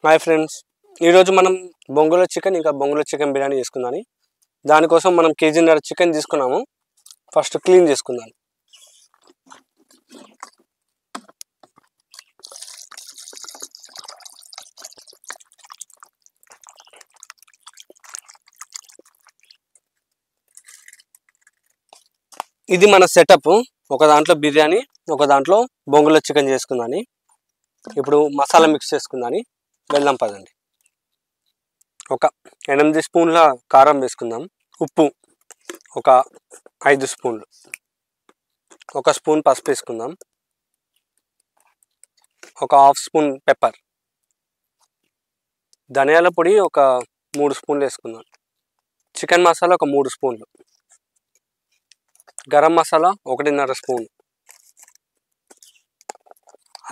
Hi friends, ఈరోజు మనం బొంగులో చికెన్ ఇంకా బొంగులో చికెన్ బిర్యానీ చేసుకుందాం. దానికోసం మనం కేజీన్నర చికెన్ తీసుకున్నాము. ఫస్ట్ క్లీన్ చేసుకుందాం. ఇది మన సెటప్. ఒక దాంట్లో బిర్యానీ, ఒక దాంట్లో బొంగులో చికెన్ చేసుకుందాం. ఇప్పుడు మసాలా మిక్స్ చేసుకుందాం. వెళ్దాం పదండి. ఒక 8 స్పూన్ల కారం వేసుకుందాం. ఉప్పు ఒక 5 స్పూన్లు, ఒక స్పూన్ పసుపు వేసుకుందాం. ఒక హాఫ్ స్పూన్ పెప్పర్, ధనియాల పొడి ఒక 3 స్పూన్లు వేసుకుందాం. చికెన్ మసాలా ఒక 3 స్పూన్లు, గరం మసాలా 1.5 స్పూన్,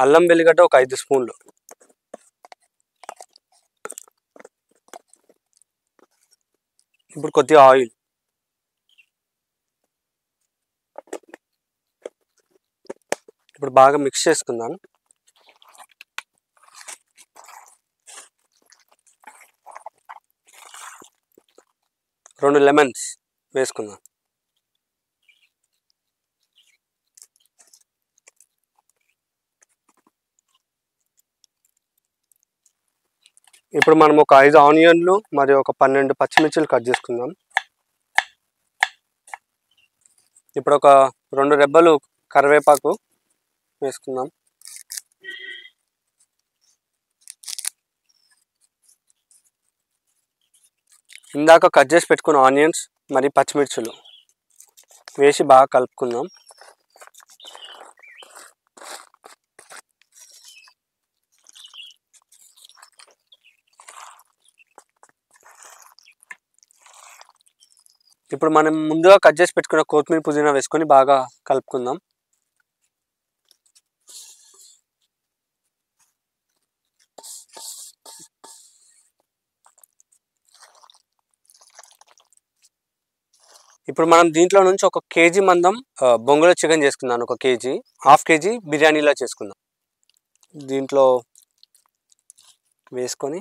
అల్లం వెల్లిగడ్డ ఒక 5 స్పూన్లు, ఇప్పుడు కొద్దిగా ఆయిల్, ఇప్పుడు బాగా మిక్స్ చేసుకుందాం. రెండు లెమన్స్ వేసుకుందాం. ఇప్పుడు మనం ఒక 5 ఆనియన్లు మరియు ఒక 12 పచ్చిమిర్చిలు కట్ చేసుకుందాం. ఇప్పుడు ఒక 2 రెబ్బలు కరివేపాకు వేసుకుందాం. ఇందాక కట్ చేసి పెట్టుకున్న ఆనియన్స్ మరియు పచ్చిమిర్చులు వేసి బాగా కలుపుకుందాం. ఇప్పుడు మనం ముందుగా కట్ చేసి పెట్టుకున్న కొత్తిమీర పుదీనా వేసుకొని బాగా కలుపుకుందాం. ఇప్పుడు మనం దీంట్లో నుంచి ఒక కేజీ మందం బొంగులో చికెన్ చేసుకుందాం. ఒక కేజీ, హాఫ్ కేజీ బిర్యానీలా చేసుకుందాం. దీంట్లో వేసుకొని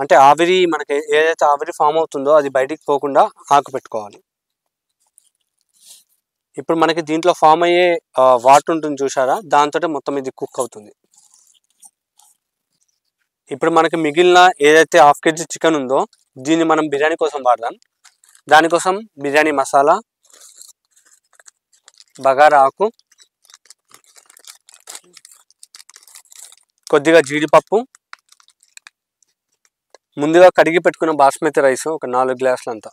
అంటే ఆవిరి, మనకి ఏదైతే ఆవిరి ఫామ్ అవుతుందో అది బయటికి పోకుండా ఆకు పెట్టుకోవాలి. ఇప్పుడు మనకి దీంట్లో ఫామ్ అయ్యే వాటర్ ఉంటుంది చూసారా, దాంతో మొత్తం ఇది కుక్ అవుతుంది. ఇప్పుడు మనకి మిగిలిన ఏదైతే హాఫ్ కేజీ చికెన్ ఉందో దీన్ని మనం బిర్యానీ కోసం వాడదాం. దానికోసం బిర్యానీ మసాలా, బగారా ఆకు, కొద్దిగా జీడిపప్పు, ముందుగా కడిగి పెట్టుకున్న బాస్మతి రైస్ ఒక 4 గ్లాసులంతా.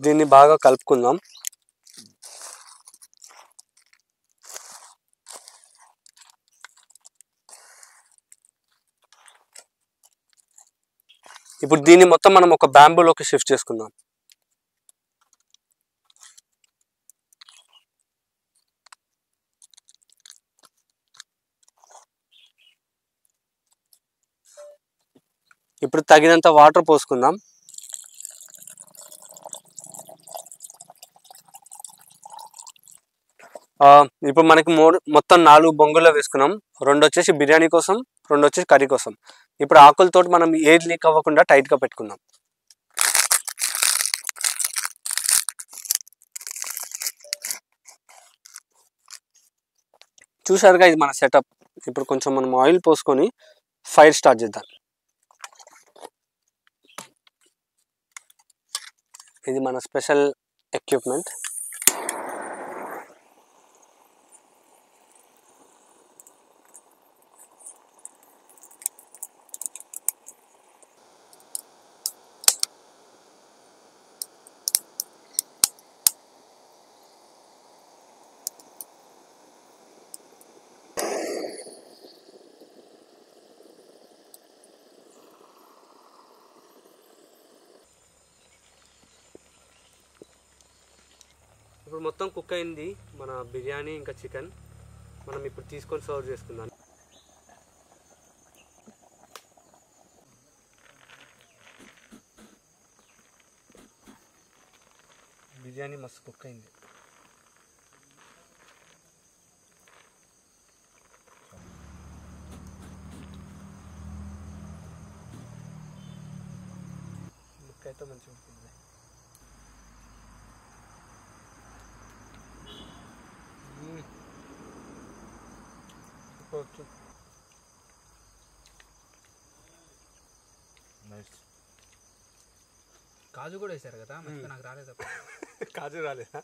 దీన్ని బాగా కలుపుకుందాం. ఇప్పుడు దీన్ని మొత్తం మనం ఒక బ్యాంబూలోకి షిఫ్ట్ చేసుకుందాం. ఇప్పుడు తగినంత వాటర్ పోసుకుందాం. ఇప్పుడు మనకి మొత్తం 4 బొంగులో వేసుకున్నాం. 2 వచ్చేసి బిర్యానీ కోసం, 2 వచ్చేసి కర్రీ కోసం. ఇప్పుడు ఆకులతో మనం ఏది లీక్ అవ్వకుండా టైట్గా పెట్టుకుందాం. చూసారుగా, ఇది మన సెటప్. ఇప్పుడు కొంచెం మనం ఆయిల్ పోసుకొని ఫైర్ స్టార్ట్ చేద్దాం. ఇది మన స్పెషల్ ఎక్విప్మెంట్. ఇప్పుడు మొత్తం కుక్ అయింది మన బిర్యానీ ఇంకా చికెన్. మనం ఇప్పుడు తీసుకొని సర్వ్ చేసుకుందాం. బిర్యానీ మస్తు కుక్ అయింది. అయితే మంచిగా ఉంటుంది. Okay nice. కాజు కూడా వేసారు కదా, మంచిగా నాకు రాలేదు. కాజు రాలేదా?